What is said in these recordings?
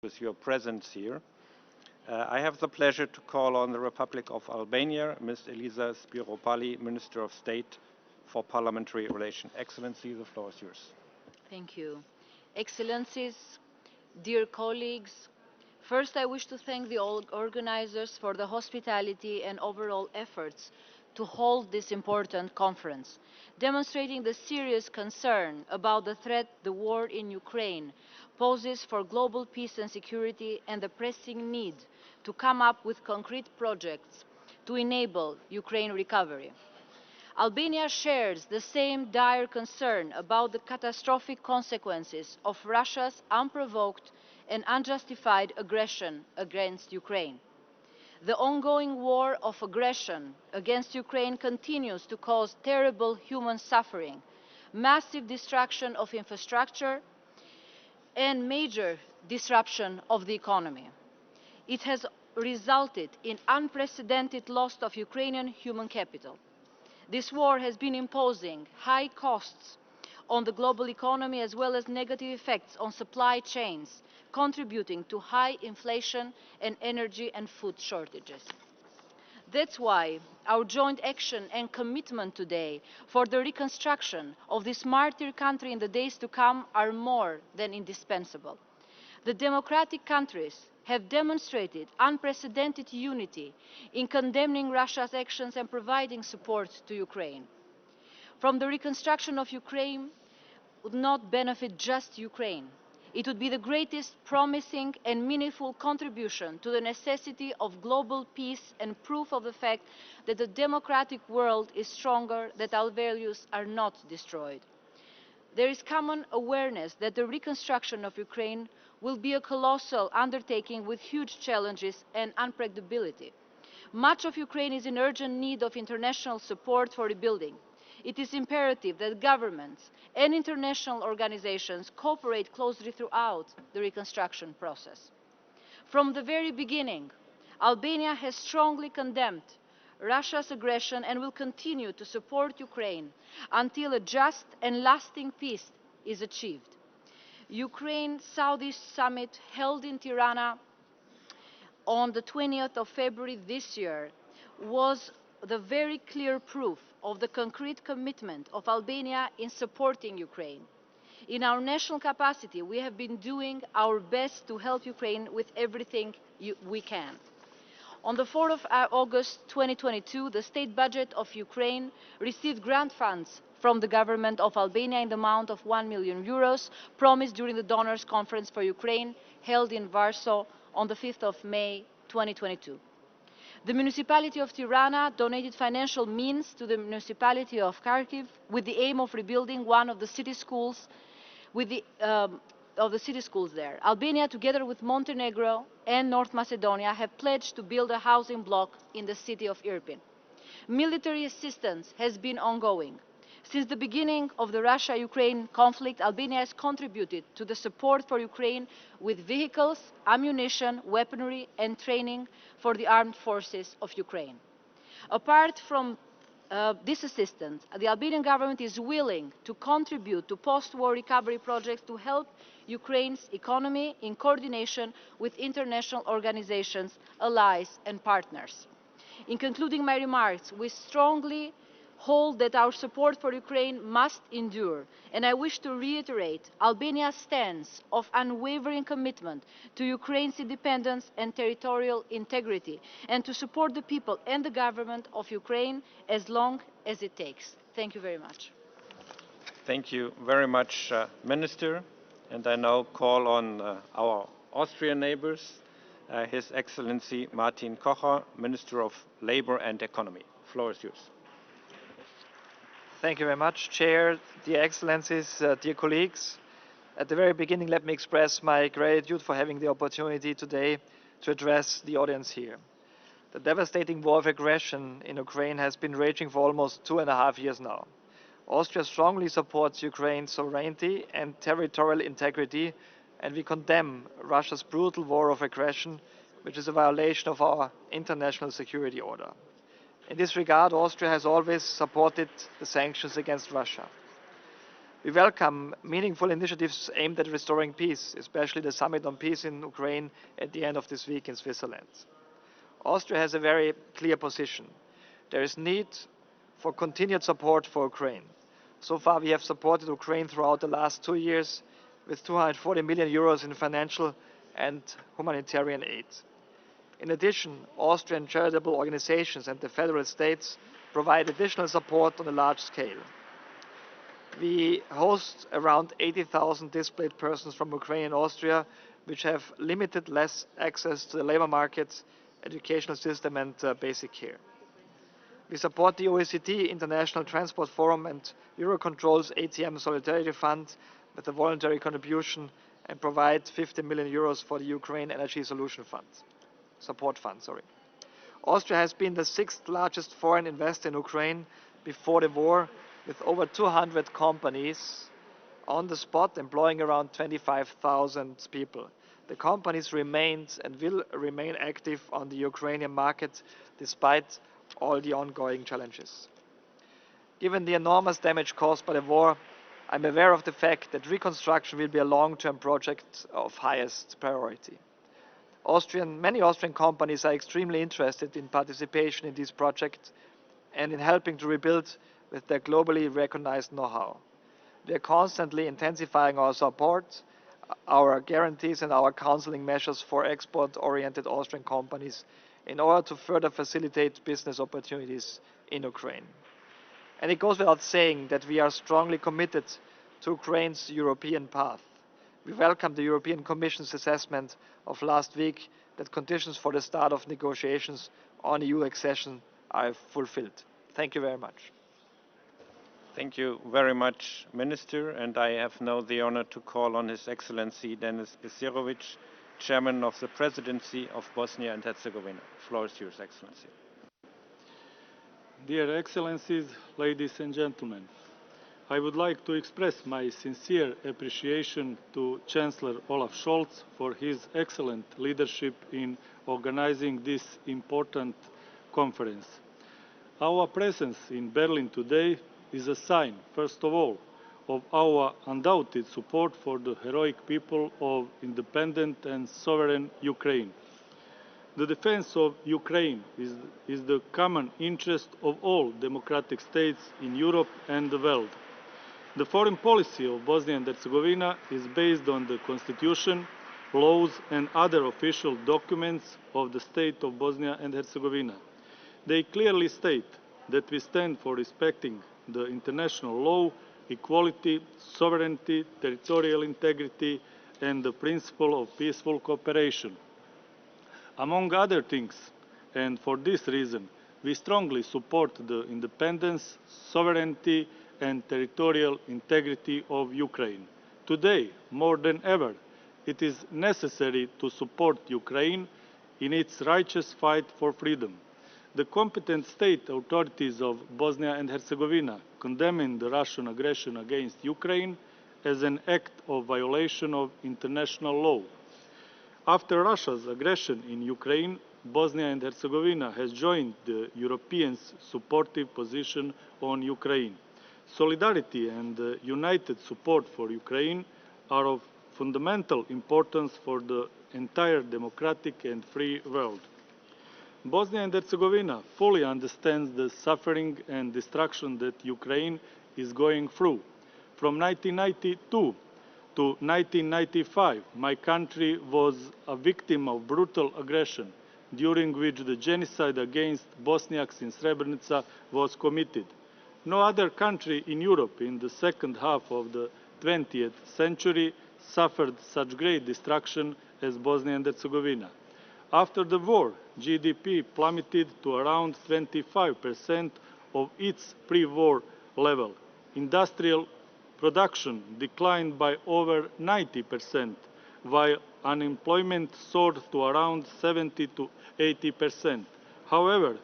with your presence here. I have the pleasure to call on the Republic of Albania, Ms. Elisa Spiropali, Minister of State for Parliamentary Relations. Excellency, the floor is yours. Thank you. Excellencies, dear colleagues, first I wish to thank the organizers for the hospitality and overall efforts to hold this important conference, demonstrating the serious concern about the threat the war in Ukraine poses for global peace and security and the pressing need to come up with concrete projects to enable Ukraine recovery. Albania shares the same dire concern about the catastrophic consequences of Russia's unprovoked and unjustified aggression against Ukraine. The ongoing war of aggression against Ukraine continues to cause terrible human suffering, massive destruction of infrastructure, and major disruption of the economy. It has resulted in unprecedented loss of Ukrainian human capital. This war has been imposing high costs on the global economy as well as negative effects on supply chains, contributing to high inflation and energy and food shortages. That's why our joint action and commitment today for the reconstruction of this martyr country in the days to come are more than indispensable. The democratic countries have demonstrated unprecedented unity in condemning Russia's actions and providing support to Ukraine. From the reconstruction of Ukraine would not benefit just Ukraine. It would be the greatest promising and meaningful contribution to the necessity of global peace and proof of the fact that the democratic world is stronger, that our values are not destroyed. There is common awareness that the reconstruction of Ukraine will be a colossal undertaking with huge challenges and unpredictability. Much of Ukraine is in urgent need of international support for rebuilding. It is imperative that governments and international organizations cooperate closely throughout the reconstruction process. From the very beginning, Albania has strongly condemned Russia's aggression and will continue to support Ukraine until a just and lasting peace is achieved. Ukraine-Southeast Summit held in Tirana on the 20th of February this year was the very clear proof of the concrete commitment of Albania in supporting Ukraine. In our national capacity, we have been doing our best to help Ukraine with everything we can. On the 4th of August 2022, the state budget of Ukraine received grant funds from the government of Albania in the amount of €1 million promised during the Donors Conference for Ukraine held in Warsaw on the 5th of May 2022. The municipality of Tirana donated financial means to the municipality of Kharkiv with the aim of rebuilding one of the city schools there. Albania, together with Montenegro and North Macedonia, have pledged to build a housing block in the city of Irpin. Military assistance has been ongoing. Since the beginning of the Russia-Ukraine conflict, Albania has contributed to the support for Ukraine with vehicles, ammunition, weaponry and training for the armed forces of Ukraine. Apart from this assistance, the Albanian government is willing to contribute to post-war recovery projects to help Ukraine's economy in coordination with international organizations, allies and partners. In concluding my remarks, we strongly hold that our support for Ukraine must endure, and I wish to reiterate Albania's stance of unwavering commitment to Ukraine's independence and territorial integrity, and to support the people and the government of Ukraine as long as it takes. Thank you very much. Thank you very much, Minister. And I now call on our Austrian neighbors, His Excellency Martin Kocher, Minister of Labor and Economy. The floor is yours. Thank you very much, Chair, dear Excellencies, dear colleagues. At the very beginning, let me express my gratitude for having the opportunity today to address the audience here. The devastating war of aggression in Ukraine has been raging for almost 2.5 years now. Austria strongly supports Ukraine's sovereignty and territorial integrity, and we condemn Russia's brutal war of aggression, which is a violation of our international security order. In this regard, Austria has always supported the sanctions against Russia. We welcome meaningful initiatives aimed at restoring peace, especially the Summit on Peace in Ukraine at the end of this week in Switzerland. Austria has a very clear position. There is need for continued support for Ukraine. So far, we have supported Ukraine throughout the last 2 years with 240 million euros in financial and humanitarian aid. In addition, Austrian charitable organizations and the federal states provide additional support on a large scale. We host around 80,000 displaced persons from Ukraine and Austria, which have limited less access to the labor market, educational system and basic care. We support the OECD International Transport Forum and Eurocontrol's ATM Solidarity Fund with a voluntary contribution and provide 50 million euros for the Ukraine Energy Solution Fund, Support Fund. Austria has been the sixth largest foreign investor in Ukraine before the war, with over 200 companies on the spot, employing around 25,000 people. The companies remained and will remain active on the Ukrainian market despite all the ongoing challenges. Given the enormous damage caused by the war, I'm aware of the fact that reconstruction will be a long-term project of highest priority. Many Austrian companies are extremely interested in participation in this project and in helping to rebuild with their globally recognized know-how. We are constantly intensifying our support, our guarantees and our counseling measures for export-oriented Austrian companies in order to further facilitate business opportunities in Ukraine. And it goes without saying that we are strongly committed to Ukraine's European path. We welcome the European Commission's assessment of last week that conditions for the start of negotiations on EU accession are fulfilled. Thank you very much. Thank you very much, Minister, and I have now the honor to call on His Excellency Denis Besirovic, Chairman of the Presidency of Bosnia and Herzegovina. The floor is yours, Excellency. Dear Excellencies, ladies and gentlemen, I would like to express my sincere appreciation to Chancellor Olaf Scholz for his excellent leadership in organizing this important conference. Our presence in Berlin today is a sign, first of all, of our undoubted support for the heroic people of independent and sovereign Ukraine. The defense of Ukraine is the common interest of all democratic states in Europe and the world. The foreign policy of Bosnia and Herzegovina is based on the constitution, laws and other official documents of the state of Bosnia and Herzegovina. They clearly state that we stand for respecting the international law, equality, sovereignty, territorial integrity, and the principle of peaceful cooperation. Among other things, and for this reason, we strongly support the independence, sovereignty, and territorial integrity of Ukraine. Today, more than ever, it is necessary to support Ukraine in its righteous fight for freedom. The competent state authorities of Bosnia and Herzegovina condemning the Russian aggression against Ukraine as an act of violation of international law. After Russia's aggression in Ukraine, Bosnia and Herzegovina has joined the Europeans' supportive position on Ukraine. Solidarity and united support for Ukraine are of fundamental importance for the entire democratic and free world. Bosnia and Herzegovina fully understands the suffering and destruction that Ukraine is going through. From 1992 to 1995, my country was a victim of brutal aggression, during which the genocide against Bosniaks in Srebrenica was committed. No other country in Europe in the second half of the 20th century suffered such great destruction as Bosnia and Herzegovina. After the war, GDP plummeted to around 25% of its pre-war level. Industrial production declined by over 90%, while unemployment soared to around 70 to 80%. However,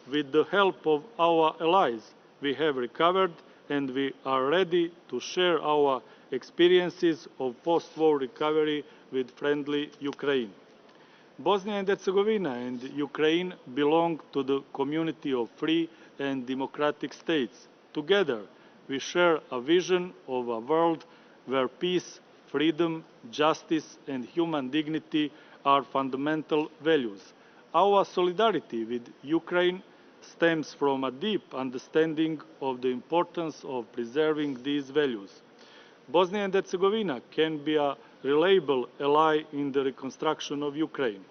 with the help of our allies, we have recovered and we are ready to share our experiences of post-war recovery with friendly Ukraine. Bosnia and Herzegovina and Ukraine belong to the community of free and democratic states. Together, we share a vision of a world where peace, freedom, justice and human dignity are fundamental values. Our solidarity with Ukraine stems from a deep understanding of the importance of preserving these values. Bosnia and Herzegovina can be a reliable ally in the reconstruction of Ukraine.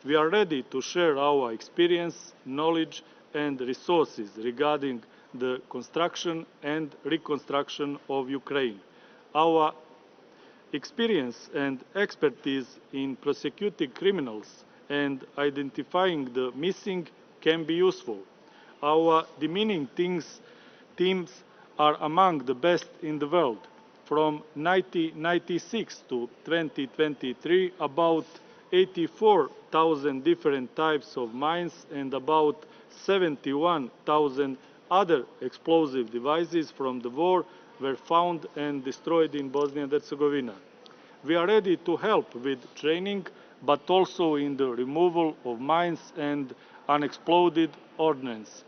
We are ready to share our experience, knowledge and resources regarding the construction and reconstruction of Ukraine. Our experience and expertise in prosecuting criminals and identifying the missing can be useful. Our demining teams are among the best in the world. From 1996 to 2023, about 84,000 different types of mines and about 71,000 other explosive devices from the war were found and destroyed in Bosnia and Herzegovina. We are ready to help with training, but also in the removal of mines and unexploded ordnance.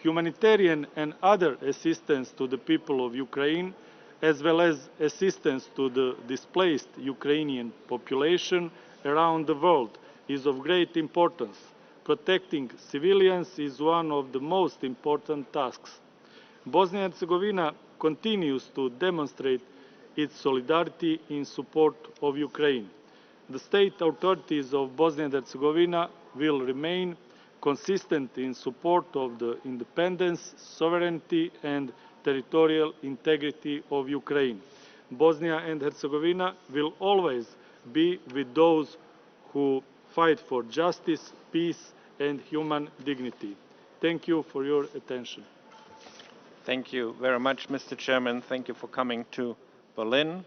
Humanitarian and other assistance to the people of Ukraine, as well as assistance to the displaced Ukrainian population around the world, is of great importance. Protecting civilians is one of the most important tasks. Bosnia and Herzegovina continues to demonstrate its solidarity in support of Ukraine. The state authorities of Bosnia and Herzegovina will remain consistent in support of the independence, sovereignty and territorial integrity of Ukraine. Bosnia and Herzegovina will always be with those who fight for justice, peace and human dignity. Thank you for your attention. Thank you very much, Mr. Chairman. Thank you for coming to Berlin.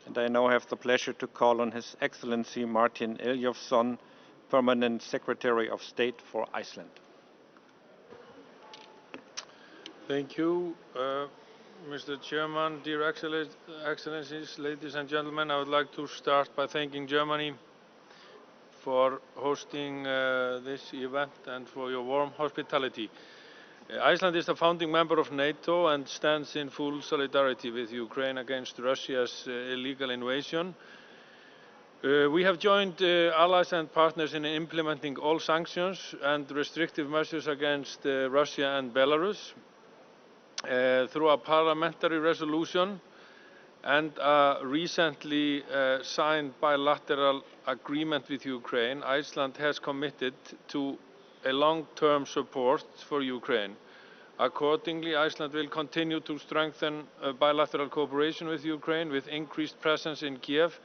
And I now have the pleasure to call on His Excellency Martin Eljofsson, Permanent Secretary of State for Iceland. Thank you, Mr. Chairman, dear Excellencies, ladies and gentlemen. I would like to start by thanking Germany for hosting this event and for your warm hospitality. Iceland is a founding member of NATO and stands in full solidarity with Ukraine against Russia's illegal invasion. We have joined allies and partners in implementing all sanctions and restrictive measures against Russia and Belarus. Through a parliamentary resolution and a recently signed bilateral agreement with Ukraine, Iceland has committed to a long-term support for Ukraine. Accordingly, Iceland will continue to strengthen bilateral cooperation with Ukraine with increased presence in Kiev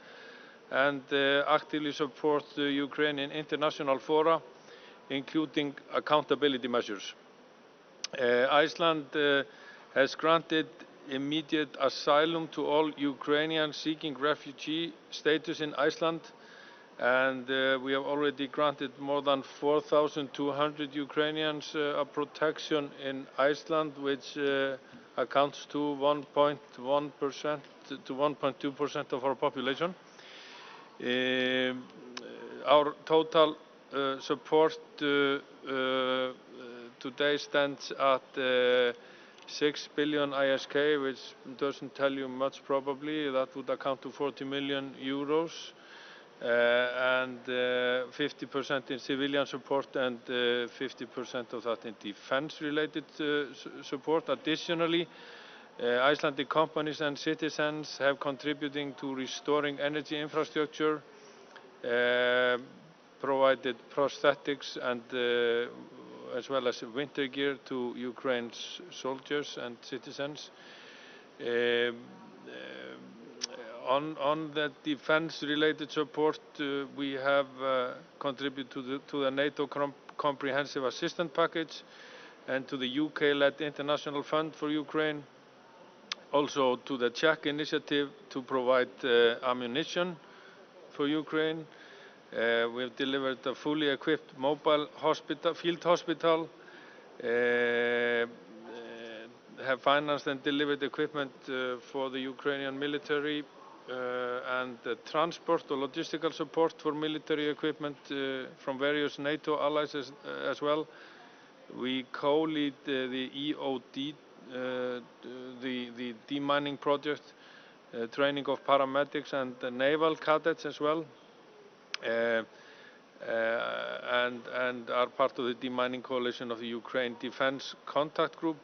and actively support Ukraine in international fora, including accountability measures. Iceland has granted immediate asylum to all Ukrainians seeking refugee status in Iceland, and we have already granted more than 4,200 Ukrainians a protection in Iceland, which accounts to 1.1% to 1.2% of our population. Our total support today stands at 6 billion ISK, which doesn't tell you much probably. That would account to 40 million euros. And 50% in civilian support and 50% of that in defense-related support. Additionally, Icelandic companies and citizens have contributing to restoring energy infrastructure, provided prosthetics and as well as winter gear to Ukraine's soldiers and citizens. On the defense-related support, we have contributed to the NATO Comprehensive Assistance Package and to the UK-led International Fund for Ukraine, also to the Czech initiative to provide ammunition for Ukraine. We have delivered a fully equipped mobile field hospital, have financed and delivered equipment for the Ukrainian military, and transport or logistical support for military equipment from various NATO allies as well. We co-lead the EOD the demining project, training of paramedics and the naval cadets as well, and are part of the demining coalition of the Ukraine Defense Contact Group.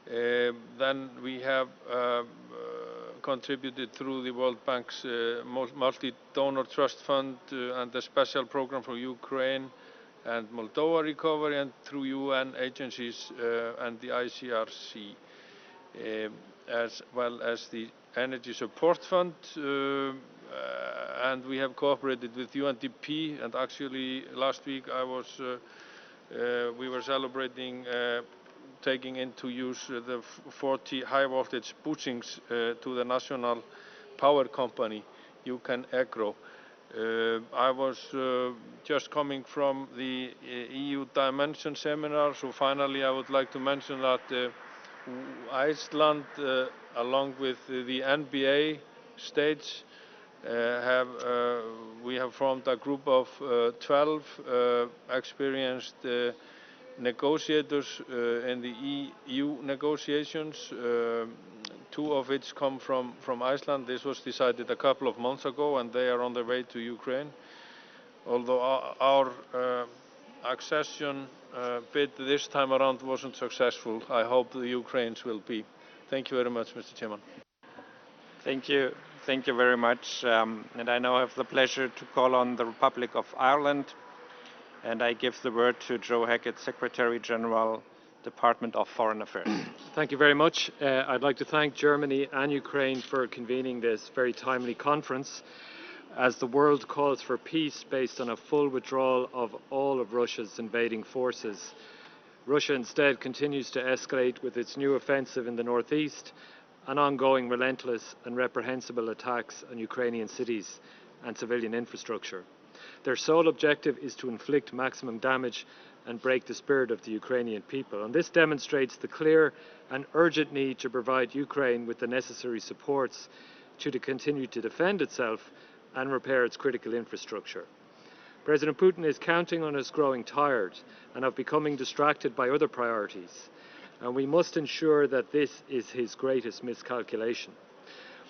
Then we have contributed through the World Bank's multi-donor trust fund and the special program for Ukraine and Moldova recovery, and through UN agencies and the ICRC, as well as the Energy Support Fund, and we have cooperated with UNDP. And actually, last week we were celebrating taking into use the 40 high voltage bushings to the national power company, UCAN Agro. I was just coming from the EU Dimension seminar, so finally I would like to mention that Iceland, along with the NBA states, we have formed a group of 12 experienced negotiators in the EU negotiations, two of which come from Iceland. This was decided a couple of months ago, and they are on their way to Ukraine. Although our accession bid this time around wasn't successful, I hope the Ukrainians will be. Thank you very much, Mr. Chairman. Thank you. Thank you very much. And I now have the pleasure to call on the Republic of Ireland. And I give the word to Joe Hackett, Secretary General, Department of Foreign Affairs. Thank you very much. I'd like to thank Germany and Ukraine for convening this very timely conference as the world calls for peace based on a full withdrawal of all of Russia's invading forces. Russia instead continues to escalate with its new offensive in the northeast and ongoing relentless and reprehensible attacks on Ukrainian cities and civilian infrastructure. Their sole objective is to inflict maximum damage and break the spirit of the Ukrainian people. And this demonstrates the clear and urgent need to provide Ukraine with the necessary supports to continue to defend itself and repair its critical infrastructure. President Putin is counting on us growing tired and of becoming distracted by other priorities. And we must ensure that this is his greatest miscalculation.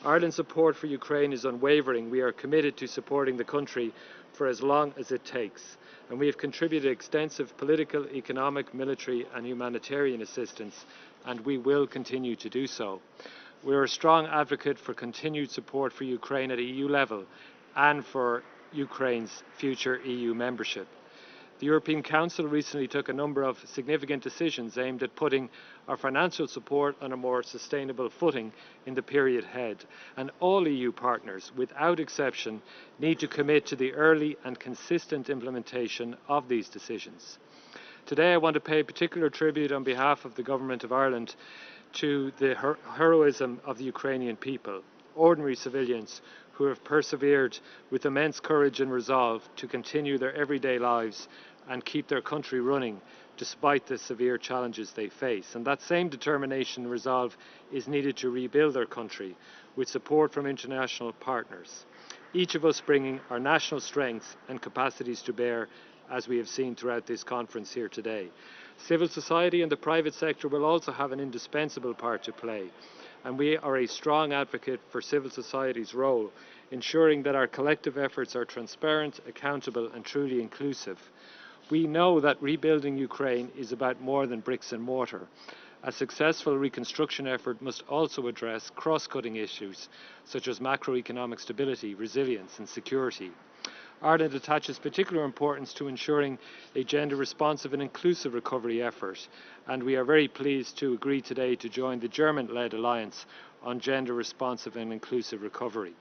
Ireland's support for Ukraine is unwavering. We are committed to supporting the country for as long as it takes, and we have contributed extensive political, economic, military and humanitarian assistance, and we will continue to do so. We are a strong advocate for continued support for Ukraine at EU level and for Ukraine's future EU membership. The European Council recently took a number of significant decisions aimed at putting our financial support on a more sustainable footing in the period ahead, and all EU partners, without exception, need to commit to the early and consistent implementation of these decisions. Today I want to pay particular tribute on behalf of the Government of Ireland to the heroism of the Ukrainian people, ordinary civilians who have persevered with immense courage and resolve to continue their everyday lives and keep their country running despite the severe challenges they face. And that same determination and resolve is needed to rebuild their country with support from international partners, each of us bringing our national strengths and capacities to bear, as we have seen throughout this conference here today. Civil society and the private sector will also have an indispensable part to play, and we are a strong advocate for civil society's role, ensuring that our collective efforts are transparent, accountable and truly inclusive. We know that rebuilding Ukraine is about more than bricks and mortar. A successful reconstruction effort must also address cross-cutting issues such as macroeconomic stability, resilience and security. Ireland attaches particular importance to ensuring a gender-responsive and inclusive recovery effort, and we are very pleased to agree today to join the German-led Alliance on Gender-Responsive and Inclusive Recovery.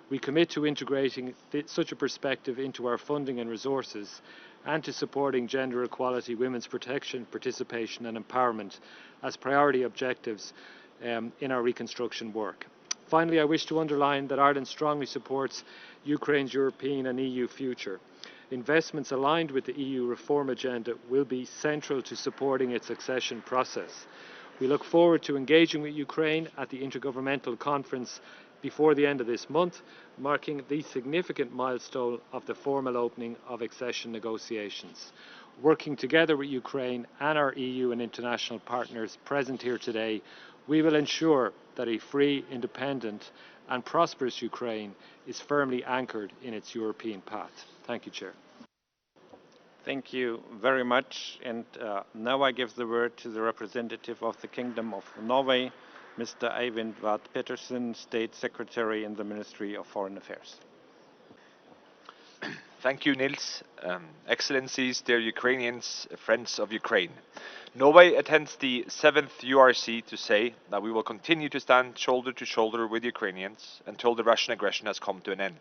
We commit to integrating such a perspective into our funding and resources and to supporting gender equality, women's protection, participation and empowerment as priority objectives in our reconstruction work. Finally, I wish to underline that Ireland strongly supports Ukraine's European and EU future. Investments aligned with the EU reform agenda will be central to supporting its accession process. We look forward to engaging with Ukraine at the Intergovernmental Conference before the end of this month, marking the significant milestone of the formal opening of accession negotiations. Working together with Ukraine and our EU and international partners present here today, we will ensure that a free, independent and prosperous Ukraine is firmly anchored in its European path. Thank you, Chair. Thank you very much. And now I give the word to the representative of the Kingdom of Norway, Mr. Eivind Vard Petersen, State Secretary in the Ministry of Foreign Affairs. Thank you, Nils. Excellencies, dear Ukrainians, friends of Ukraine. Norway attends the 7th URC to say that we will continue to stand shoulder to shoulder with Ukrainians until the Russian aggression has come to an end.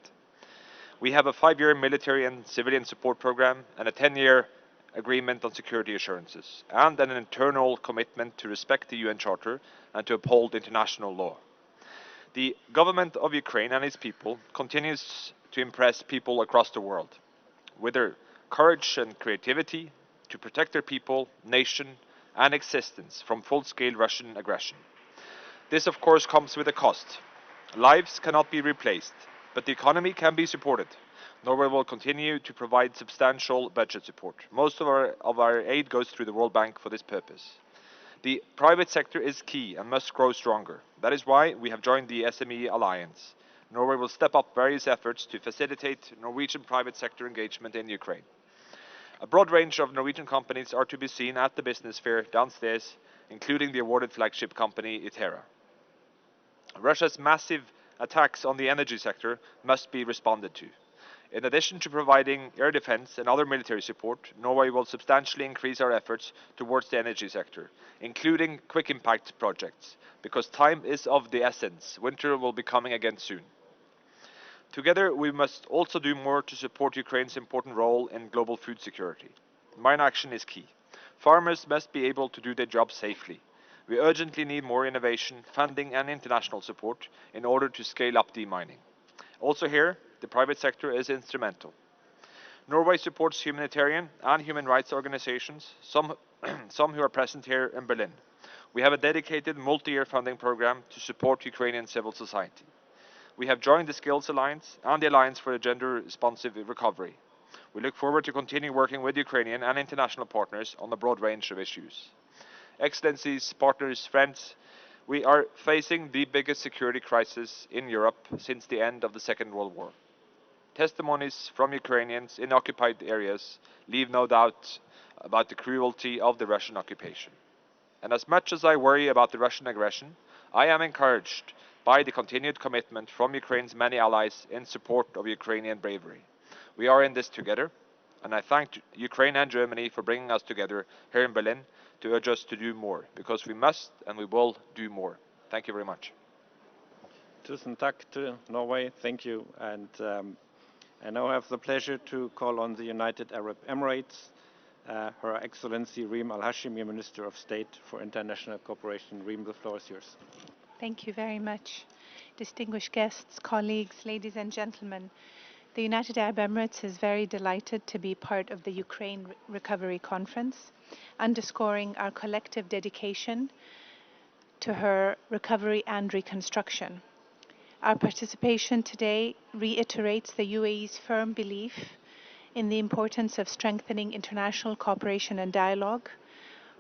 We have a 5-year military and civilian support program and a 10-year agreement on security assurances, and an internal commitment to respect the UN Charter and to uphold international law. The government of Ukraine and its people continues to impress people across the world with their courage and creativity to protect their people, nation and existence from full-scale Russian aggression. This of course comes with a cost. Lives cannot be replaced, but the economy can be supported. Norway will continue to provide substantial budget support. Most of our aid goes through the World Bank for this purpose. The private sector is key and must grow stronger. That is why we have joined the SME Alliance. Norway will step up various efforts to facilitate Norwegian private sector engagement in Ukraine. A broad range of Norwegian companies are to be seen at the business fair downstairs, including the awarded flagship company Itera. Russia's massive attacks on the energy sector must be responded to. In addition to providing air defense and other military support, Norway will substantially increase our efforts towards the energy sector, including quick impact projects, because time is of the essence. Winter will be coming again soon. Together, we must also do more to support Ukraine's important role in global food security. Mine action is key. Farmers must be able to do their job safely. We urgently need more innovation, funding and international support in order to scale up demining. Also here, the private sector is instrumental. Norway supports humanitarian and human rights organizations, some who are present here in Berlin. We have a dedicated multi-year funding program to support Ukrainian civil society. We have joined the Skills Alliance and the Alliance for a Gender-Responsive Recovery. We look forward to continue working with Ukrainian and international partners on a broad range of issues. Excellencies, partners, friends, we are facing the biggest security crisis in Europe since the end of the Second World War. Testimonies from Ukrainians in occupied areas leave no doubt about the cruelty of the Russian occupation. And as much as I worry about the Russian aggression, I am encouraged by the continued commitment from Ukraine's many allies in support of Ukrainian bravery. We are in this together, and I thank Ukraine and Germany for bringing us together here in Berlin to urge us to do more, because we must and we will do more. Thank you very much. Tusen takk to Norway. Thank you. And I now have the pleasure to call on the United Arab Emirates, Her Excellency Reem Al Hashimi, Minister of State for International Cooperation. Reem, the floor is yours. Thank you very much. Distinguished guests, colleagues, ladies and gentlemen, the United Arab Emirates is very delighted to be part of the Ukraine Recovery Conference, underscoring our collective dedication to her recovery and reconstruction. Our participation today reiterates the UAE's firm belief in the importance of strengthening international cooperation and dialogue,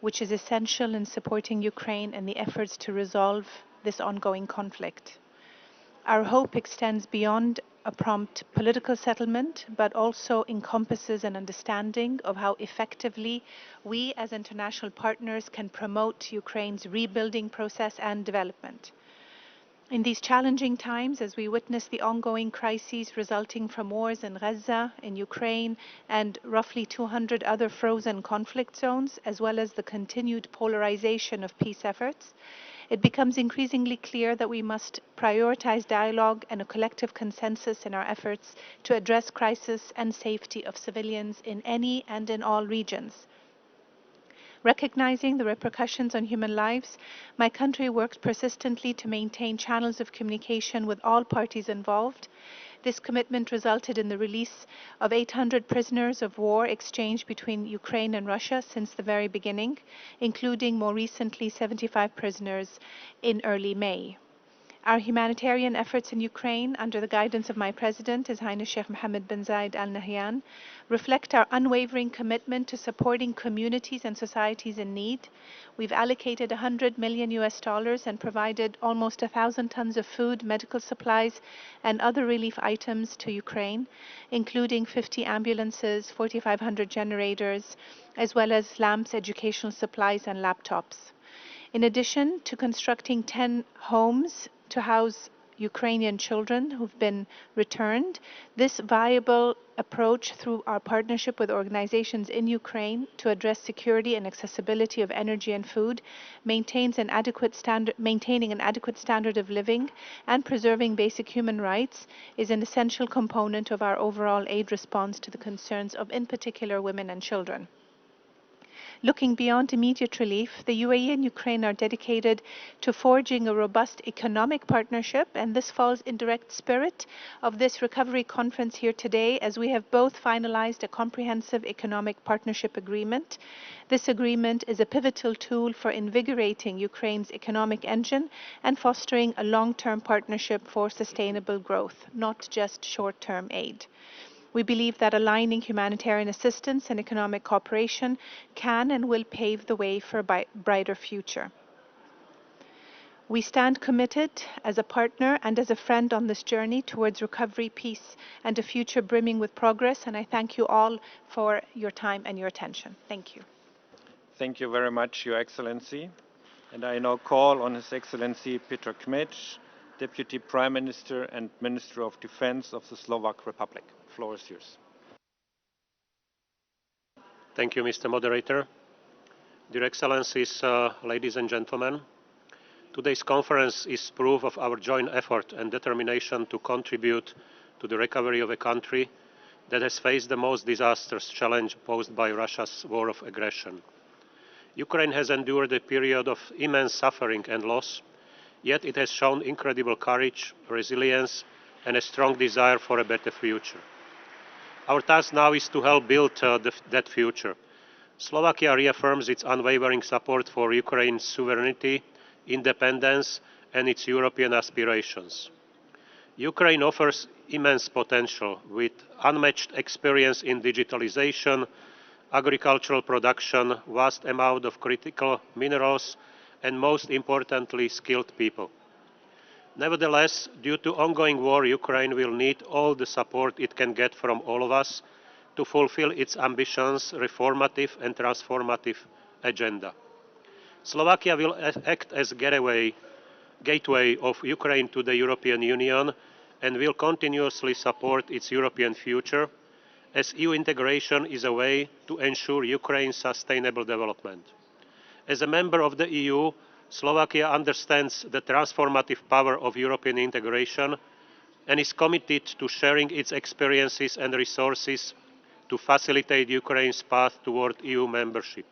which is essential in supporting Ukraine and the efforts to resolve this ongoing conflict. Our hope extends beyond a prompt political settlement, but also encompasses an understanding of how effectively we as international partners can promote Ukraine's rebuilding process and development. In these challenging times, as we witness the ongoing crises resulting from wars in Gaza, in Ukraine, and roughly 200 other frozen conflict zones, as well as the continued polarization of peace efforts, it becomes increasingly clear that we must prioritize dialogue and a collective consensus in our efforts to address crisis and safety of civilians in any and in all regions. Recognizing the repercussions on human lives, my country worked persistently to maintain channels of communication with all parties involved. This commitment resulted in the release of 800 prisoners of war exchanged between Ukraine and Russia since the very beginning, including more recently 75 prisoners in early May. Our humanitarian efforts in Ukraine, under the guidance of my President, His Highness Sheikh Mohammed bin Zayed Al Nahyan, reflect our unwavering commitment to supporting communities and societies in need. We've allocated $100 million and provided almost 1,000 tons of food, medical supplies, and other relief items to Ukraine, including 50 ambulances, 4,500 generators, as well as lamps, educational supplies, and laptops. In addition to constructing 10 homes to house Ukrainian children who've been returned, this viable approach through our partnership with organizations in Ukraine to address security and accessibility of energy and food, maintaining an adequate standard of living, and preserving basic human rights is an essential component of our overall aid response to the concerns of, in particular, women and children. Looking beyond immediate relief, the UAE and Ukraine are dedicated to forging a robust economic partnership, and this falls in direct spirit of this recovery conference here today, as we have both finalized a comprehensive economic partnership agreement. This agreement is a pivotal tool for invigorating Ukraine's economic engine and fostering a long-term partnership for sustainable growth, not just short-term aid. We believe that aligning humanitarian assistance and economic cooperation can and will pave the way for a brighter future. We stand committed as a partner and as a friend on this journey towards recovery, peace, and a future brimming with progress, and I thank you all for your time and your attention. Thank you. Thank you very much, Your Excellency. And I now call on His Excellency Petr Kmec, Deputy Prime Minister and Minister of Defense of the Slovak Republic. The floor is yours. Thank you, Mr. Moderator. Dear Excellencies, ladies and gentlemen, today's conference is proof of our joint effort and determination to contribute to the recovery of a country that has faced the most disastrous challenge posed by Russia's war of aggression. Ukraine has endured a period of immense suffering and loss, yet it has shown incredible courage, resilience, and a strong desire for a better future. Our task now is to help build that future. Slovakia reaffirms its unwavering support for Ukraine's sovereignty, independence, and its European aspirations. Ukraine offers immense potential with unmatched experience in digitalization, agricultural production, vast amount of critical minerals, and most importantly, skilled people. Nevertheless, due to ongoing war, Ukraine will need all the support it can get from all of us to fulfill its ambitious, reformative and transformative agenda. Slovakia will act as a gateway of Ukraine to the European Union and will continuously support its European future, as EU integration is a way to ensure Ukraine's sustainable development. As a member of the EU, Slovakia understands the transformative power of European integration and is committed to sharing its experiences and resources to facilitate Ukraine's path toward EU membership.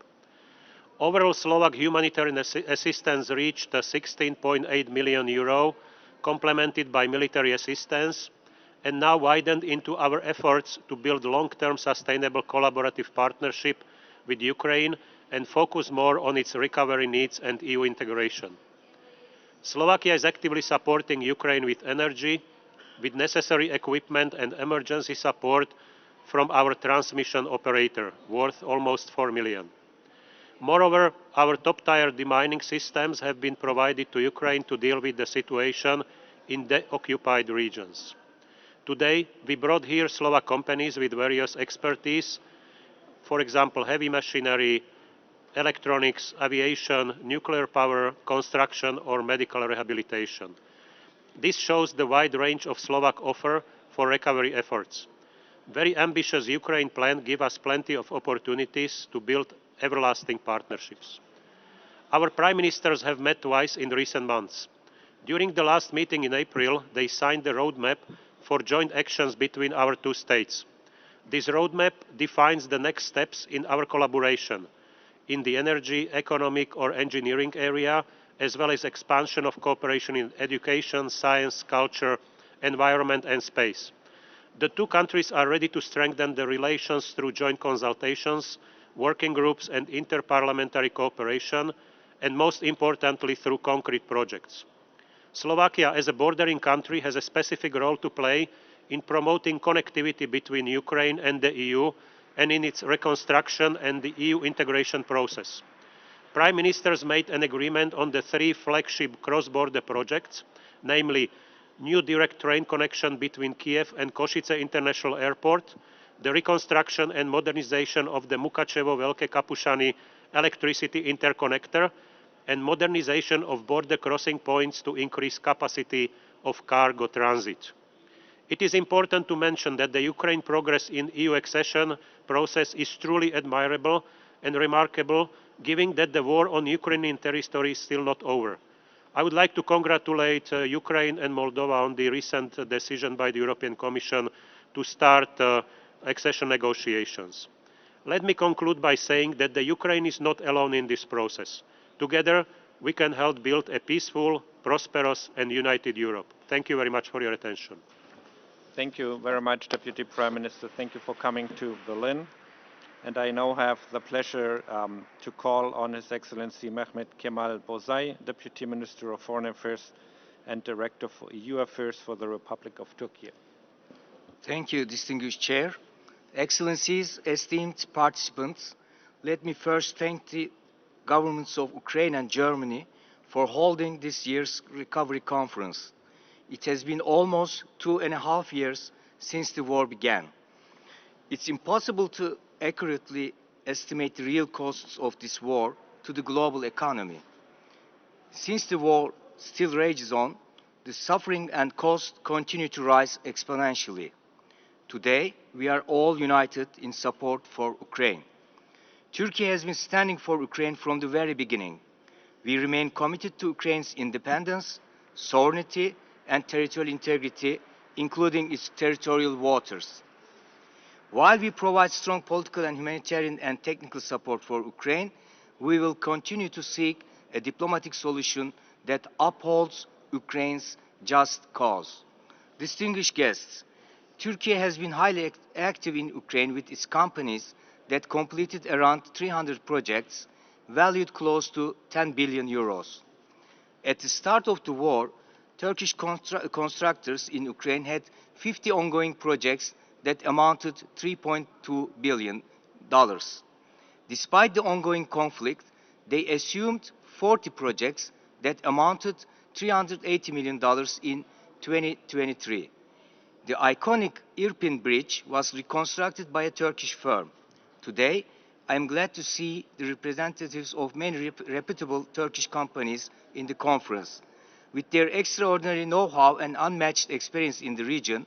Overall, Slovak humanitarian assistance reached €16.8 million, complemented by military assistance, and now widened into our efforts to build long-term sustainable collaborative partnership with Ukraine and focus more on its recovery needs and EU integration. Slovakia is actively supporting Ukraine with energy, with necessary equipment and emergency support from our transmission operator, worth almost €4 million. Moreover, our top-tier demining systems have been provided to Ukraine to deal with the situation in the occupied regions. Today, we brought here Slovak companies with various expertise, for example, heavy machinery, electronics, aviation, nuclear power, construction, or medical rehabilitation. This shows the wide range of Slovak offer for recovery efforts. Very ambitious Ukraine plan gives us plenty of opportunities to build everlasting partnerships. Our prime ministers have met twice in recent months. During the last meeting in April, they signed the roadmap for joint actions between our two states. This roadmap defines the next steps in our collaboration in the energy, economic or engineering area, as well as expansion of cooperation in education, science, culture, environment and space. The two countries are ready to strengthen the relations through joint consultations, working groups and interparliamentary cooperation, and most importantly through concrete projects. Slovakia, as a bordering country, has a specific role to play in promoting connectivity between Ukraine and the EU and in its reconstruction and the EU integration process. Prime Ministers made an agreement on the three flagship cross-border projects, namely new direct train connection between Kiev and Košice International Airport, the reconstruction and modernization of the Mukachevo-Velké Kapušany electricity interconnector, and modernization of border crossing points to increase capacity of cargo transit. It is important to mention that the Ukraine progress in EU accession process is truly admirable and remarkable, given that the war on Ukrainian territory is still not over. I would like to congratulate Ukraine and Moldova on the recent decision by the European Commission to start accession negotiations. Let me conclude by saying that the Ukraine is not alone in this process. Together, we can help build a peaceful, prosperous and united Europe. Thank you very much for your attention. Thank you very much, Deputy Prime Minister. Thank you for coming to Berlin. And I now have the pleasure to call on His Excellency Mehmet Kemal Bozay, Deputy Minister of Foreign Affairs and Director for EU Affairs for the Republic of Turkey. Thank you, distinguished Chair. Excellencies, esteemed participants, let me first thank the governments of Ukraine and Germany for holding this year's recovery conference. It has been almost 2.5 years since the war began. It's impossible to accurately estimate the real costs of this war to the global economy. Since the war still rages on, the suffering and cost continue to rise exponentially. Today, we are all united in support for Ukraine. Turkey has been standing for Ukraine from the very beginning. We remain committed to Ukraine's independence, sovereignty, and territorial integrity, including its territorial waters. While we provide strong political and humanitarian and technical support for Ukraine, we will continue to seek a diplomatic solution that upholds Ukraine's just cause. Distinguished guests, Turkey has been highly active in Ukraine with its companies that completed around 300 projects valued close to 10 billion euros. At the start of the war, Turkish constructors in Ukraine had 50 ongoing projects that amounted to $3.2 billion. Despite the ongoing conflict, they assumed 40 projects that amounted to $380 million in 2023. The iconic Irpin Bridge was reconstructed by a Turkish firm. Today, I am glad to see the representatives of many reputable Turkish companies in the conference. With their extraordinary know-how and unmatched experience in the region,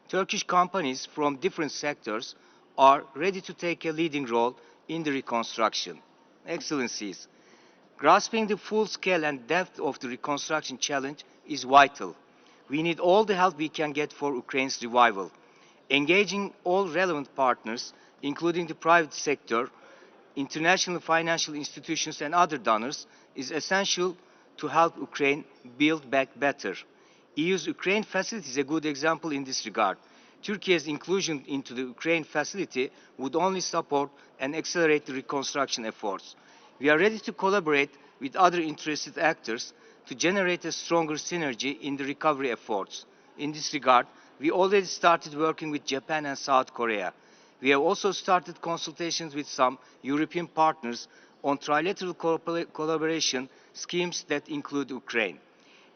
Turkish companies from different sectors are ready to take a leading role in the reconstruction. Excellencies, grasping the full scale and depth of the reconstruction challenge is vital. We need all the help we can get for Ukraine's revival. Engaging all relevant partners, including the private sector, international financial institutions and other donors, is essential to help Ukraine build back better. EU's Ukraine facility is a good example in this regard. Turkey's inclusion into the Ukraine facility would only support and accelerate the reconstruction efforts. We are ready to collaborate with other interested actors to generate a stronger synergy in the recovery efforts. In this regard, we already started working with Japan and South Korea. We have also started consultations with some European partners on trilateral collaboration schemes that include Ukraine.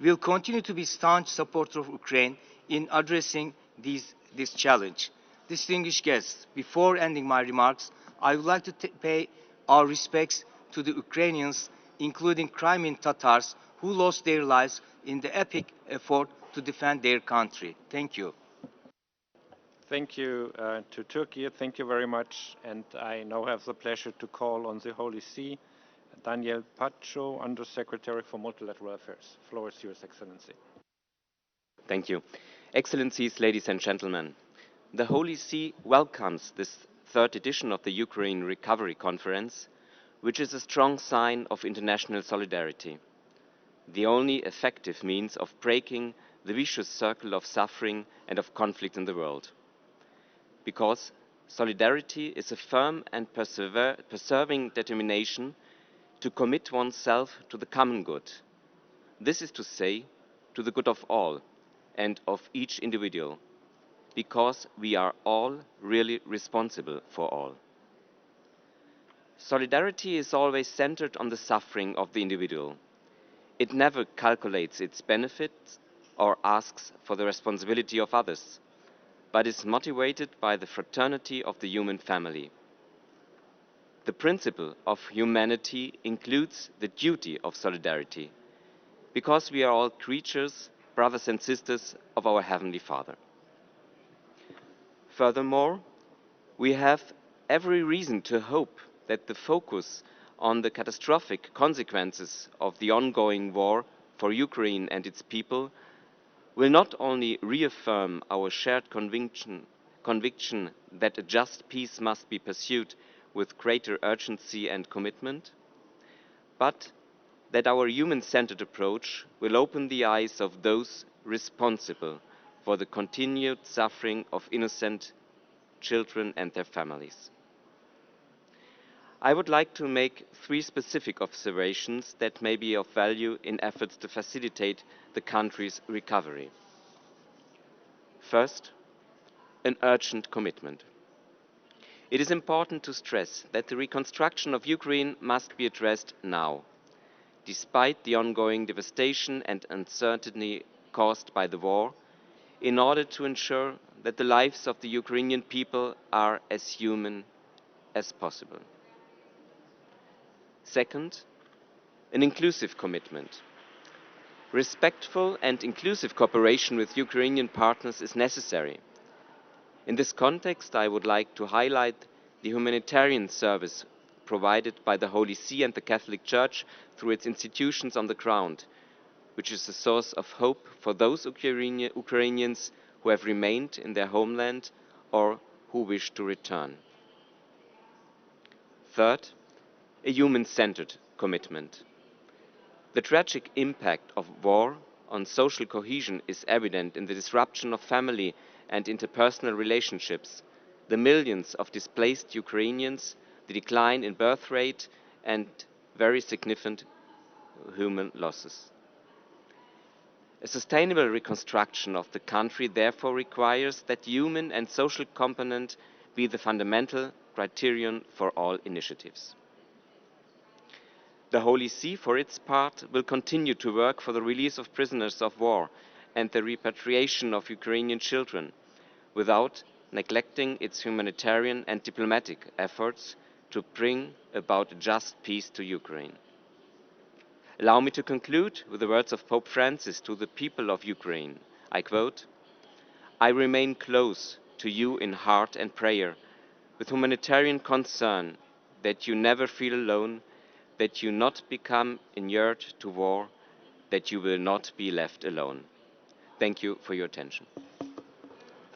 We will continue to be staunch supporters of Ukraine in addressing this challenge. Distinguished guests, before ending my remarks, I would like to pay our respects to the Ukrainians, including Crimean Tatars, who lost their lives in the epic effort to defend their country. Thank you. Thank you to Turkey. Thank you very much. And I now have the pleasure to call on the Holy See, Daniel Pacho, Undersecretary for Multilateral Affairs. The floor is yours, Excellency. Thank you. Excellencies, ladies and gentlemen, the Holy See welcomes this third edition of the Ukraine Recovery Conference, which is a strong sign of international solidarity, the only effective means of breaking the vicious circle of suffering and of conflict in the world. Because solidarity is a firm and persevering determination to commit oneself to the common good. This is to say, to the good of all and of each individual, because we are all really responsible for all. Solidarity is always centered on the suffering of the individual. It never calculates its benefits or asks for the responsibility of others, but is motivated by the fraternity of the human family. The principle of humanity includes the duty of solidarity, because we are all creatures, brothers and sisters of our Heavenly Father. Furthermore, we have every reason to hope that the focus on the catastrophic consequences of the ongoing war for Ukraine and its people will not only reaffirm our shared conviction that a just peace must be pursued with greater urgency and commitment, but that our human-centered approach will open the eyes of those responsible for the continued suffering of innocent children and their families. I would like to make 3 specific observations that may be of value in efforts to facilitate the country's recovery. First, an urgent commitment. It is important to stress that the reconstruction of Ukraine must be addressed now, despite the ongoing devastation and uncertainty caused by the war, in order to ensure that the lives of the Ukrainian people are as human as possible. Second, an inclusive commitment. Respectful and inclusive cooperation with Ukrainian partners is necessary. In this context, I would like to highlight the humanitarian service provided by the Holy See and the Catholic Church through its institutions on the ground, which is a source of hope for those Ukrainians who have remained in their homeland or who wish to return. Third, a human-centered commitment. The tragic impact of war on social cohesion is evident in the disruption of family and interpersonal relationships, the millions of displaced Ukrainians, the decline in birth rate, and very significant human losses. A sustainable reconstruction of the country therefore requires that human and social component be the fundamental criterion for all initiatives. The Holy See, for its part, will continue to work for the release of prisoners of war and the repatriation of Ukrainian children, without neglecting its humanitarian and diplomatic efforts to bring about a just peace to Ukraine. Allow me to conclude with the words of Pope Francis to the people of Ukraine. I quote, "I remain close to you in heart and prayer, with humanitarian concern, that you never feel alone, that you not become inured to war, that you will not be left alone." Thank you for your attention.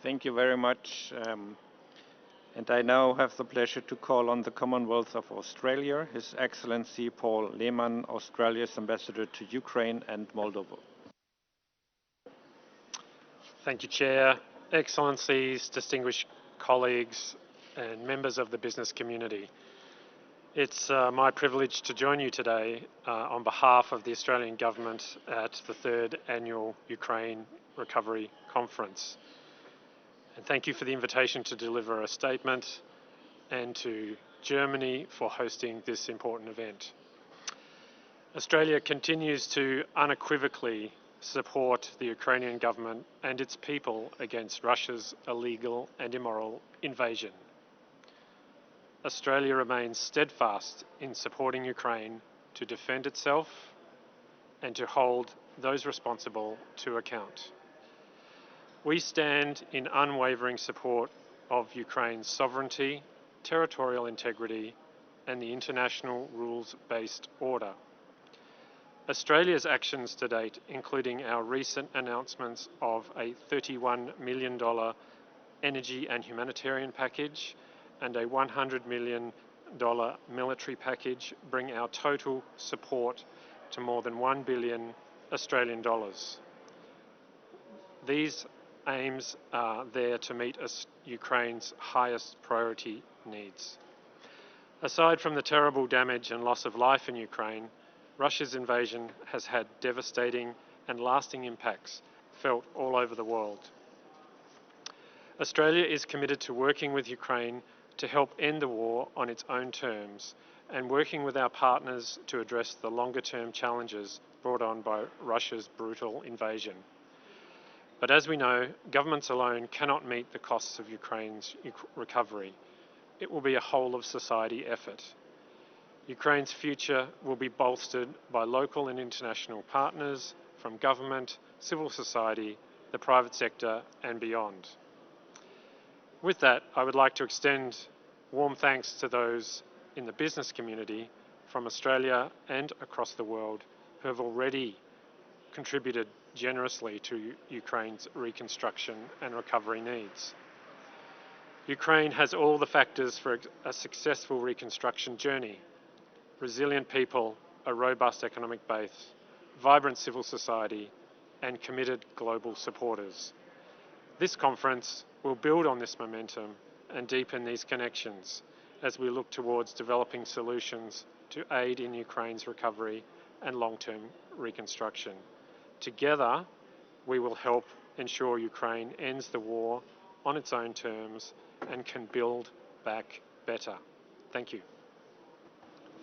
Thank you very much. And I now have the pleasure to call on the Commonwealth of Australia, His Excellency Paul Lehmann, Australia's Ambassador to Ukraine and Moldova. Thank you, Chair. Excellencies, distinguished colleagues and members of the business community. It's my privilege to join you today on behalf of the Australian Government at the 3rd Annual Ukraine Recovery Conference. And thank you for the invitation to deliver a statement, and to Germany for hosting this important event. Australia continues to unequivocally support the Ukrainian government and its people against Russia's illegal and immoral invasion. Australia remains steadfast in supporting Ukraine to defend itself and to hold those responsible to account. We stand in unwavering support of Ukraine's sovereignty, territorial integrity, and the international rules-based order. Australia's actions to date, including our recent announcements of a $31 million energy and humanitarian package and a $100 million military package, bring our total support to more than 1 billion Australian dollars. These aims are there to meet Ukraine's highest priority needs. Aside from the terrible damage and loss of life in Ukraine, Russia's invasion has had devastating and lasting impacts felt all over the world. Australia is committed to working with Ukraine to help end the war on its own terms and working with our partners to address the longer-term challenges brought on by Russia's brutal invasion. But as we know, governments alone cannot meet the costs of Ukraine's recovery. It will be a whole-of-society effort. Ukraine's future will be bolstered by local and international partners from government, civil society, the private sector and beyond. With that, I would like to extend warm thanks to those in the business community from Australia and across the world who have already contributed generously to Ukraine's reconstruction and recovery needs. Ukraine has all the factors for a successful reconstruction journey: resilient people, a robust economic base, vibrant civil society, and committed global supporters. This conference will build on this momentum and deepen these connections as we look towards developing solutions to aid in Ukraine's recovery and long-term reconstruction. Together, we will help ensure Ukraine ends the war on its own terms and can build back better. Thank you.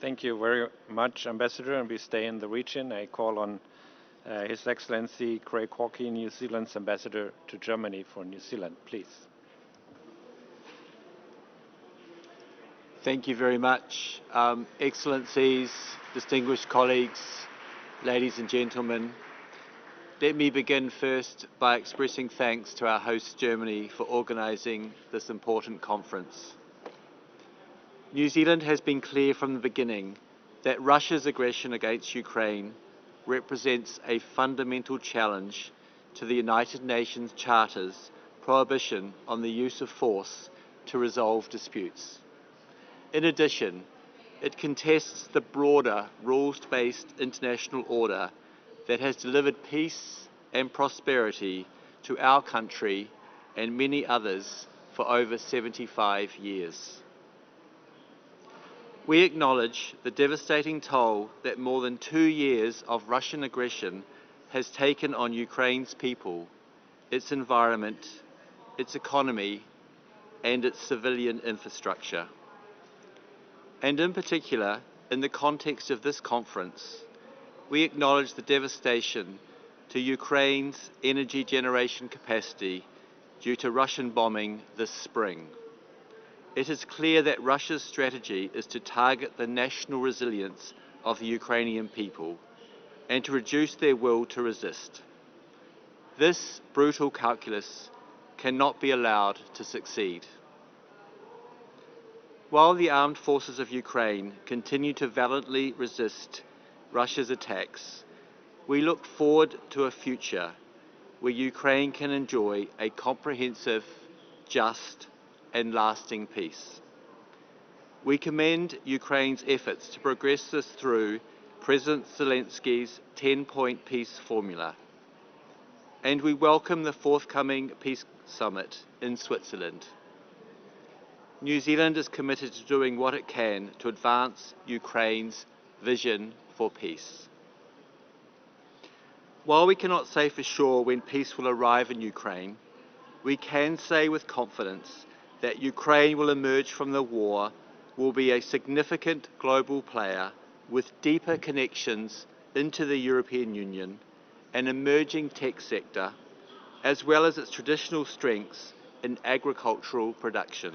Thank you very much, Ambassador, and we stay in the region. I call on His Excellency Craig Hawkey, New Zealand's Ambassador to Germany for New Zealand, please. Thank you very much. Excellencies, distinguished colleagues, ladies and gentlemen, let me begin first by expressing thanks to our host Germany for organising this important conference. New Zealand has been clear from the beginning that Russia's aggression against Ukraine represents a fundamental challenge to the United Nations Charter's prohibition on the use of force to resolve disputes. In addition, it contests the broader rules-based international order that has delivered peace and prosperity to our country and many others for over 75 years. We acknowledge the devastating toll that more than 2 years of Russian aggression has taken on Ukraine's people, its environment, its economy, and its civilian infrastructure. And in particular, in the context of this conference, we acknowledge the devastation to Ukraine's energy generation capacity due to Russian bombing this spring. It is clear that Russia's strategy is to target the national resilience of the Ukrainian people and to reduce their will to resist. This brutal calculus cannot be allowed to succeed. While the armed forces of Ukraine continue to valiantly resist Russia's attacks, we look forward to a future where Ukraine can enjoy a comprehensive, just, and lasting peace. We commend Ukraine's efforts to progress this through President Zelensky's 10-point peace formula, and we welcome the forthcoming peace summit in Switzerland. New Zealand is committed to doing what it can to advance Ukraine's vision for peace. While we cannot say for sure when peace will arrive in Ukraine, we can say with confidence that Ukraine will emerge from the war, will be a significant global player with deeper connections into the European Union, an emerging tech sector, as well as its traditional strengths in agricultural production.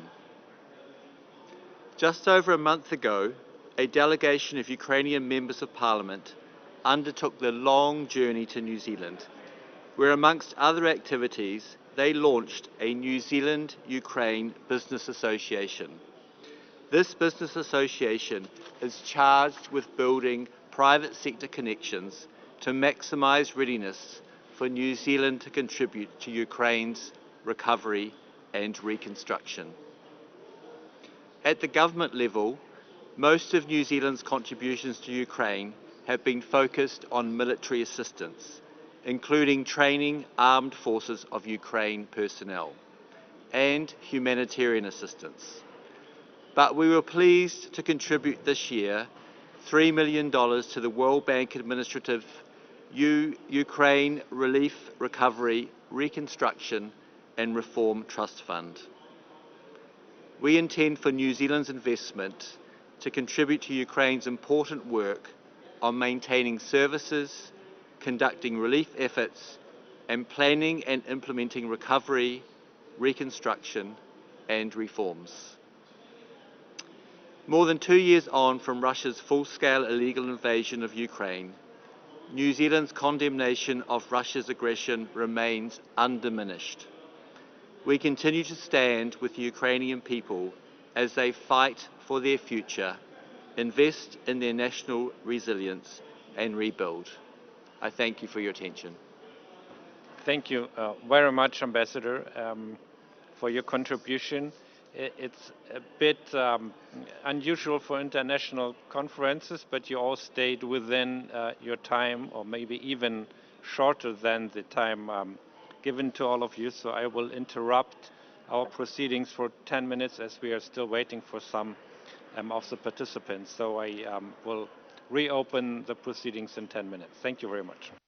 Just over a month ago, a delegation of Ukrainian members of parliament undertook the long journey to New Zealand, where amongst other activities, they launched a New Zealand-Ukraine Business Association. This business association is charged with building private sector connections to maximise readiness for New Zealand to contribute to Ukraine's recovery and reconstruction. At the government level, most of New Zealand's contributions to Ukraine have been focused on military assistance, including training armed forces of Ukraine personnel and humanitarian assistance. But we were pleased to contribute this year $3 million to the World Bank Administrative Ukraine Relief, Recovery, Reconstruction and Reform Trust Fund. We intend for New Zealand's investment to contribute to Ukraine's important work on maintaining services, conducting relief efforts, and planning and implementing recovery, reconstruction, and reforms. More than 2 years on from Russia's full-scale illegal invasion of Ukraine, New Zealand's condemnation of Russia's aggression remains undiminished. We continue to stand with the Ukrainian people as they fight for their future, invest in their national resilience, and rebuild. I thank you for your attention. Thank you very much, Ambassador, for your contribution. It's a bit unusual for international conferences, but you all stayed within your time, or maybe even shorter than the time given to all of you. So I will interrupt our proceedings for 10 minutes as we are still waiting for some of the participants. So I will reopen the proceedings in 10 minutes. Thank you very much.